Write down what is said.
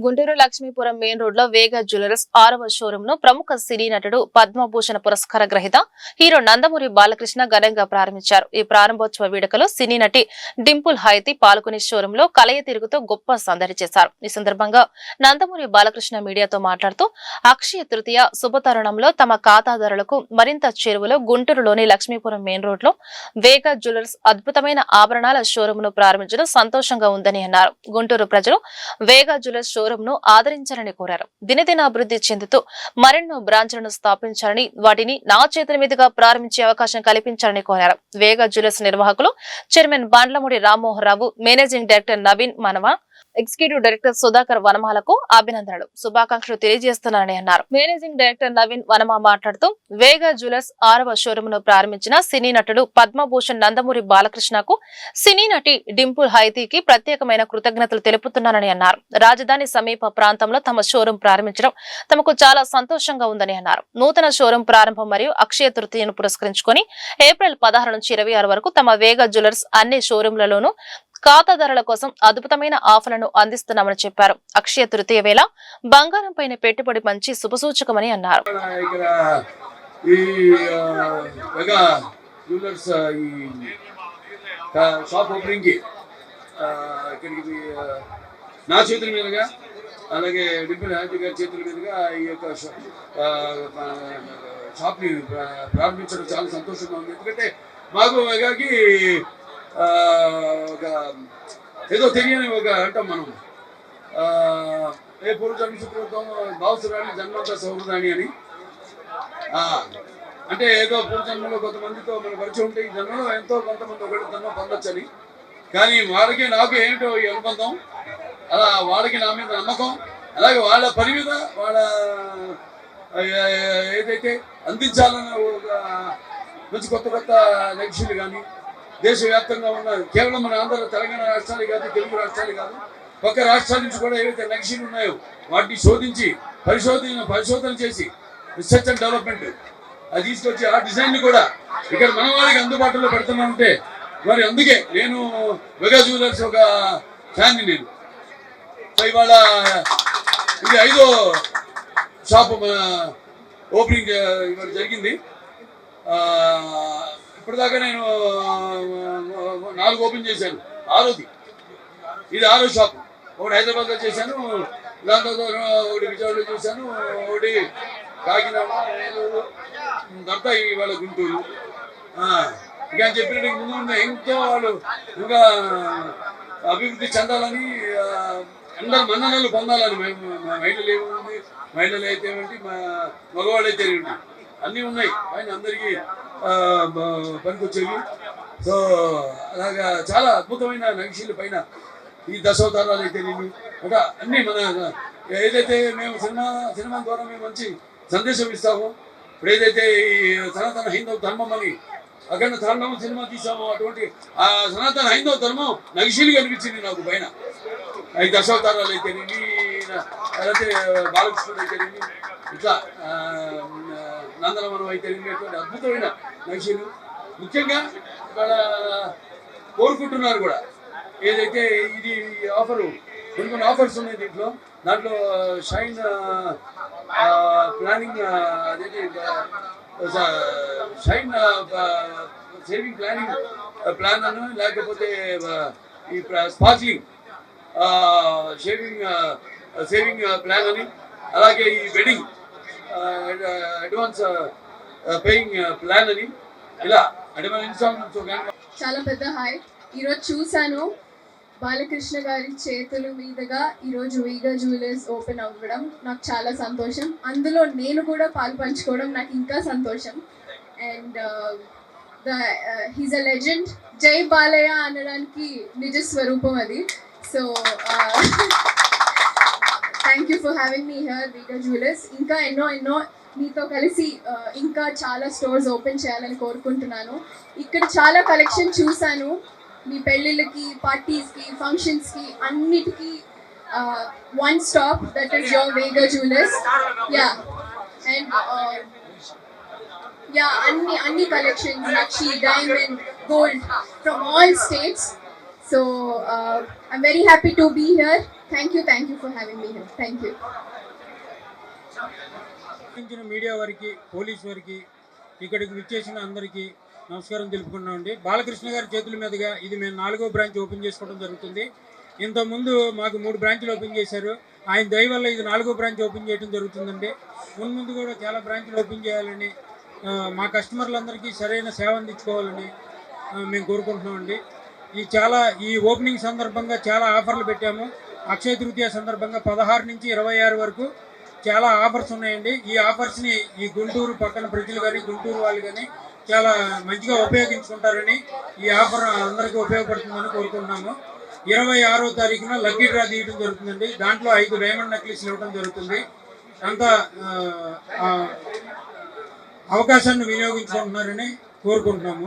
Guntur Lakshmipuram main road లో వేగ jewellers 6వ షోరూమ్ ను ప్రముఖ సినీ నటుడు పద్మభూషణ పురస్కార గ్రహీత హీరో నందమూరి బాలకృష్ణ ఘనంగా ప్రారంభించారు. ఈ ప్రారంభోత్సవ వేడుకలో సినీ నటి డింపుల్ హైతి పాల్గొని షోరూమ్ లో కలయ తిరుగుతూ గొప్ప సందడి చేశారు. ఈ సందర్భంగా నందమూరి బాలకృష్ణ మీడియాతో మాట్లాడుతూ అక్షయ తృతీయ శుభతరుణంలో తమ ఖాతాదారులకు మరింత చేరువలో గుంటూరులోని లక్ష్మీపురం మెయిన్ రోడ్ లో వేగ జ్యువెలర్స్ అద్భుతమైన ఆభరణాల షోరూమ్ ను ప్రారంభించడం సంతోషంగా ఉందని అన్నారు. గుంటూరు ప్రజలు వేగ జ్యువెలర్స్ షోరూమ్ ను ఆదరించాలని కోరారు. దినదిన అభివృద్ధి చెందుతూ మరెన్నో బ్రాంచ్లను స్థాపించాలని, వాటిని నా చేతుల మీదుగా ప్రారంభించే అవకాశం కల్పించాలని కోరారు. వేగ జ్యువెలర్స్ నిర్వాహకులు chairman Bandlamudi Rammohan Rao, managing director Naveen Manava, executive director Sudhakar వనమాలకు అభినందనలు, శుభాకాంక్షలు తెలియజేస్తున్నారని అన్నారు. మేనేజింగ్ డైరెక్టర్ నవీన్ వనమ మాట్లాడుతూ వేగ జ్యువెలర్స్ 6వ షోరూమ్ ను ప్రారంభించిన సినీ నటుడు పద్మభూషణ్ నందమూరి బాలకృష్ణకు, సినీ నటి డింపుల్ హైతీకి ప్రత్యేకమైన కృతజ్ఞతలు తెలుపుతున్నానని అన్నారు. రాజధాని సమీప ప్రాంతంలో తమ షోరూం ప్రారంభించడం తమకు చాలా సంతోషంగా ఉందని అన్నారు. నూతన షోరూం ప్రారంభం మరియు అక్షయ తృతీయను పురస్కరించుకొని ఏప్రిల్ 16 నుంచి 26 వరకు తమ వేగ జ్యువెలర్స్ అన్ని షోరూంలలోనూ ఖాతాదారుల కోసం అద్భుతమైన ఆఫర్లను అందిస్తున్నామని చెప్పారు. అక్షయ తృతీయ వేళ బంగారం పైన పెట్టుబడి మంచి శుభసూచకమని అన్నారు. నా చేతుల మీదుగా, అలాగే డింపుల్ హైతి గారి చేతుల మీదుగా ఈ యొక్క షాప్ని ప్రారంభించడం చాలా సంతోషంగా ఉంది. ఎందుకంటే మాకు మెగాకి ఒక ఏదో తెలియని ఒక అంటాం మనం, ఏ పూర్వజన్మ సుకృతం భావసురాణి జన్మంత సౌహృదాని అని. అంటే ఏదో పూర్వజన్మలో కొంతమందితో మన పరిచయం ఉంటే ఈ జన్మలో ఎంతో కొంతమంది ఒకటి జన్మ పొందొచ్చని. కానీ వాళ్ళకి నాకు ఏమిటో ఈ అనుబంధం, అలా వాళ్ళకి నా మీద నమ్మకం, అలాగే వాళ్ళ పని మీద వాళ్ళ ఏదైతే అందించాలన్న ఒక మంచి కొత్త కొత్త లక్ష్యాలు కానీ దేశవ్యాప్తంగా ఉన్న కేవలం మన ఆంధ్ర తెలంగాణ రాష్ట్రాలు కాదు, తెలుగు రాష్ట్రాలు కాదు, పక్క రాష్ట్రాల నుంచి కూడా ఏవైతే లక్ష్యాలు ఉన్నాయో వాటిని శోధించి పరిశోధన చేసి రీసెర్చ్ అండ్ డెవలప్మెంట్ అది తీసుకొచ్చి ఆ డిజైన్ కూడా ఇక్కడ మన వాళ్ళకి అందుబాటులో పెడుతున్నామంటే మరి అందుకే నేను మెగా జ్యువెలర్స్ ఒక ఫ్యాన్ని నేను. సో ఇవాళ ఇది 5వ షాపు ఓపెనింగ్ ఇవాళ జరిగింది. ఇప్పటిదాకా నేను 4 ఓపెన్ చేశాను, 6వది ఇది 6వ షాపు. ఒకటి హైదరాబాద్లో చేశాను, దాంతో ఒకటి విజయవాడలో చేశాను, ఒకటి కాకినాడ, తర్వాత ఇవాళ గుంటూరు. ఇంకా చెప్పినట్టు ముందు ఉన్న ఎంతో వాళ్ళు ఇంకా అభివృద్ధి చెందాలని, అందరు మన్ననలు పొందాలని. మహిళలు ఏముంది, మహిళలు అయితే ఏమిటి, మగవాళ్ళు అయితే ఏమిటి, అన్నీ ఉన్నాయి. ఆయన అందరికీ పనికొచ్చేవి. సో అలాగా చాలా అద్భుతమైన నక్షీల పైన ఈ దశావతారాలు అయితే నేను ఒక అన్నీ మన ఏదైతే మేము సినిమా ద్వారా మేము మంచి సందేశం ఇస్తామో, ఇప్పుడు ఏదైతే ఈ సనాతన హైందవ ధర్మం అని అఖండ తాండవం సినిమా తీసామో, అటువంటి ఆ సనాతన హైందవ ధర్మం నగిశీలుగా అనిపించింది నాకు పైన. ఈ దశావతారాలు అయితేనేమి, లేకపోతే బాలకృష్ణుడు అయితేనేమి, ఇట్లా నందనవనం అయితేనేమి, అటువంటి అద్భుతమైన నగిశీలు. ముఖ్యంగా ఇక్కడ కోరుకుంటున్నారు కూడా, ఏదైతే ఇది ఆఫరు కొన్ని ఆఫర్స్ ఉన్నాయి దీంట్లో. దాంట్లో షైన్ ప్లానింగ్, అదేంటి షైన్ సేవింగ్ ప్లాన్ అని, లేకపోతే ఈ స్పార్క్లింగ్ సేవింగ్ ప్లాన్ అని, అలాగే ఈ వెడ్డింగ్ అడ్వాన్స్ పేయింగ్ ప్లాన్ అని, ఇలా అడ్వాన్స్ ఇన్స్టాల్మెంట్స్. చాలా పెద్ద హాయ్. ఈరోజు చూశాను బాలకృష్ణ గారి చేతుల మీదుగా ఈరోజు వేగ జ్యువెలర్స్ ఓపెన్ అవ్వడం నాకు చాలా సంతోషం. అందులో నేను కూడా పాలు పంచుకోవడం నాకు ఇంకా సంతోషం. And he's a legend. జై బాలయ్య అనడానికి నిజ స్వరూపం అది. So thank you for having me here Vega jewellers. ఇంకా ఎన్నో మీతో కలిసి ఇంకా చాలా స్టోర్స్ ఓపెన్ చేయాలని కోరుకుంటున్నాను. ఇక్కడ చాలా కలెక్షన్ చూశాను. మీ పెళ్ళిళ్ళకి, పార్టీస్కి, ఫంక్షన్స్కి అన్నిటికీ one stop, that is your వేగ జ్యువెలర్స్. అండ్ అన్ని collections, nakshi, diamond, gold from all states. So I'm very happy to be here. Thank you for having me here. Thank you. Media వారికి, police వారికి, ఇక్కడికి విచ్చేసిన అందరికీ నమస్కారం తెలుపుకున్నామండి. బాలకృష్ణ గారి చేతుల మీదుగా ఇది మేము 4వ బ్రాంచ్ ఓపెన్ చేసుకోవడం జరుగుతుంది. ఇంతకుముందు మాకు 3 బ్రాంచ్లు ఓపెన్ చేశారు. ఆయన దయ వల్ల ఇది 4వ బ్రాంచ్ ఓపెన్ చేయడం జరుగుతుందండి. ముందు కూడా చాలా బ్రాంచ్లు ఓపెన్ చేయాలని, మా కస్టమర్లందరికీ సరైన సేవ అందించుకోవాలని మేము కోరుకుంటున్నామండి. ఈ ఓపెనింగ్ సందర్భంగా చాలా ఆఫర్లు పెట్టాము. అక్షయ తృతీయ సందర్భంగా 16 నుంచి 26 వరకు చాలా ఆఫర్స్ ఉన్నాయండి. ఈ ఆఫర్స్ని ఈ గుంటూరు పక్కన ప్రజలు కానీ, గుంటూరు వాళ్ళు కానీ చాలా మంచిగా ఉపయోగించుకుంటారని, ఈ ఆఫర్ అందరికీ ఉపయోగపడుతుందని కోరుకుంటున్నాము. 26వ తారీఖున లక్కీ డ్రా తీయడం జరుగుతుందండి. దాంట్లో 5 డైమండ్ నెక్లెస్లు ఇవ్వడం జరుగుతుంది. అంతా అవకాశాన్ని వినియోగించుకుంటున్నారని కోరుకుంటున్నాము.